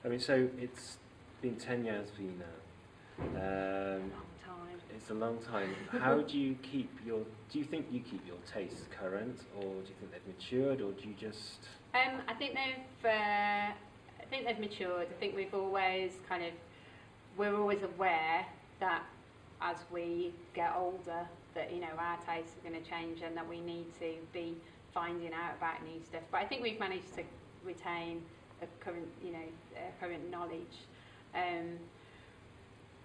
I mean, so it's been 10 years for you now. Long time. It's a long time. How do you keep your? Do you think you keep your tastes current, or do you think they've matured, or do you just? I think they've matured. I think we've always we're always aware that as we get older, that our tastes are going to change, and that we need to be finding out about new stuff. But I think we've managed to retain a current knowledge.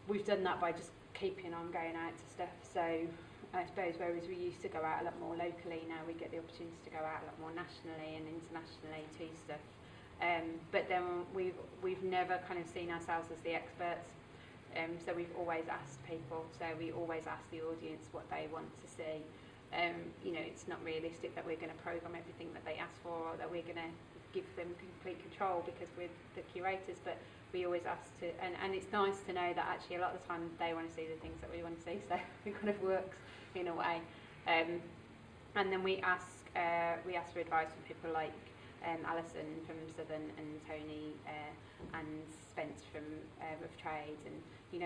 We've done that by just keeping on going out to stuff. So I suppose whereas we used to go out a lot more locally, now we get the opportunity to go out a lot more nationally and internationally to stuff. But then we've never kind of seen ourselves as the experts. So we've always asked people. So we always ask the audience what they want to see. It's not realistic that we're going to program everything that they ask for, or that we're going to give them complete control because we're the curators. But we always ask to, and it's nice to know that actually a lot of the time they want to see the things that we want to see. So it kind of works in a way. And then we ask for advice from people like Alison from Southern, and Tony and Spence from Rough Trade, and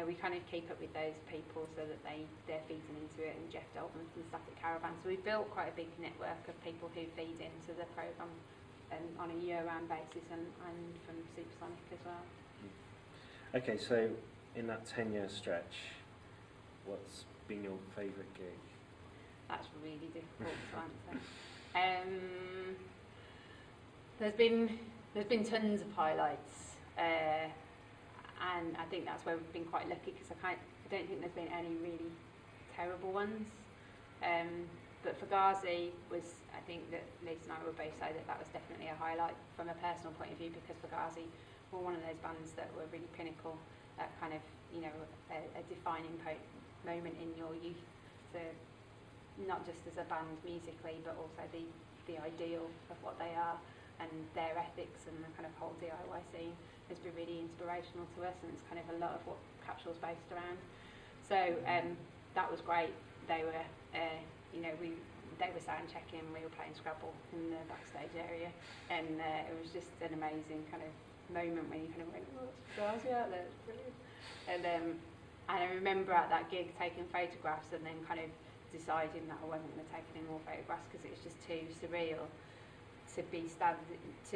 we kind of keep up with those people so that they're feeding into it, and Jeff Dalton from Static Caravan. So we've built quite a big network of people who feed into the programme on a year-round basis, and from Supersonic as well. Okay, so in that 10-year stretch, what's been your favourite gig? That's really difficult to answer. There's been tons of highlights, and I think that's where we've been quite lucky, because I don't think there's been any really terrible ones. But Fugazi was, I think that Lisa and I would both say that was definitely a highlight from a personal point of view, because Fugazi were one of those bands that were really pinnacle, at kind of a defining moment in your youth, not just as a band musically, but also the ideal of what they are, and their ethics, and the kind of whole DIY scene has been really inspirational to us, and it's kind of a lot of what Capsule's based around. So that was great. They were, they were sound checking, we were playing Scrabble in the backstage area, and it was just an amazing kind of moment when you kind of went, oh, it's Fugazi out there, it's brilliant. And I remember at that gig taking photographs, and then kind of deciding that I wasn't going to take any more photographs, because it was just too surreal to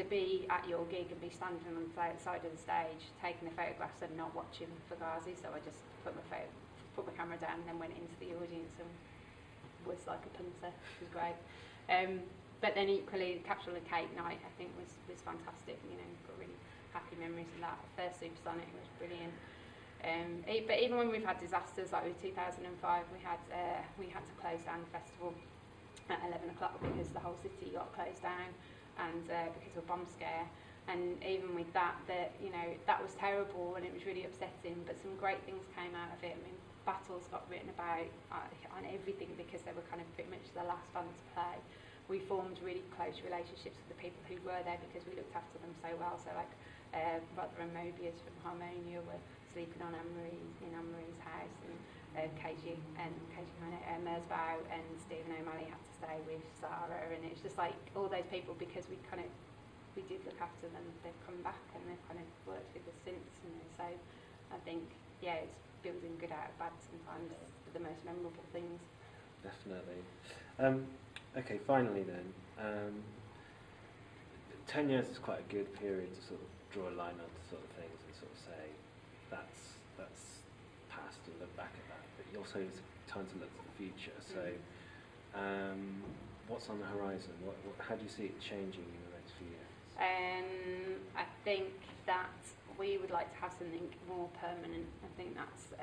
be at your gig and be standing on the side of the stage taking the photographs and not watching Fugazi. So I just put my camera down and then went into the audience and was like a punter. It was great. But then equally, Capsule and Cake Night I think was fantastic. Got really happy memories of that. First Supersonic was brilliant. But even when we've had disasters, like with 2005, we had to close down the festival at 11 o'clock because the whole city got closed down, and because of a bomb scare. And even with that, that was terrible, and it was really upsetting, but some great things came out of it. I mean, battles got written about on everything, because they were kind of pretty much the last band to play. We formed really close relationships with the people who were there, because we looked after them so well. So like Rother and Mobius from Harmonia were sleeping on Anne-Marie's house, and KG Merzbow and Stephen O'Malley had to stay with Sarah, and it's just like all those people, because we did look after them. They've come back and they've kind of worked with us since, so I think it's building good out of bad sometimes the most memorable things. Definitely. Okay, finally then, 10 years is quite a good period to sort of draw a line onto sort of things and sort of say that's past, and look back at that, but also it's time to look to the future. So what's on the horizon? How do you see it changing in the next few years? I think that we would like to have something more permanent. I think that's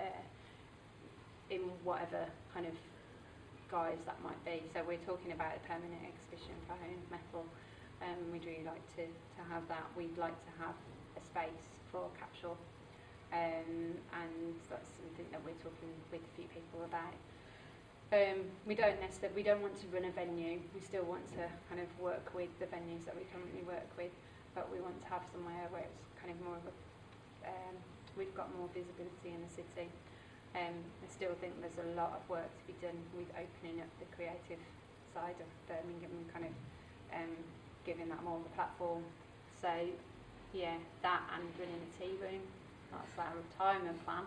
in whatever kind of guise that might be. So we're talking about a permanent exhibition for home metal. We'd really like to have that. We'd like to have a space for Capsule, and that's something that we're talking with a few people about. We don't want to run a venue. We still want to kind of work with the venues that we currently work with, but we want to have somewhere where it's kind of more of a, we've got more visibility in the city. I still think there's a lot of work to be done with opening up the creative side of Birmingham, and kind of giving that more of a platform. So Yeah, that and running a tea room. That's our retirement plan.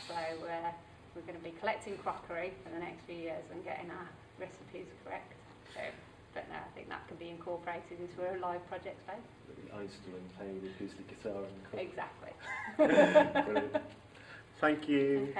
So we're going to be collecting crockery for the next few years and getting our recipes correct. So, but no, I think that can be incorporated into a live project space. Einstein playing the acoustic guitar and Exactly. Brilliant. Thank you. Okay.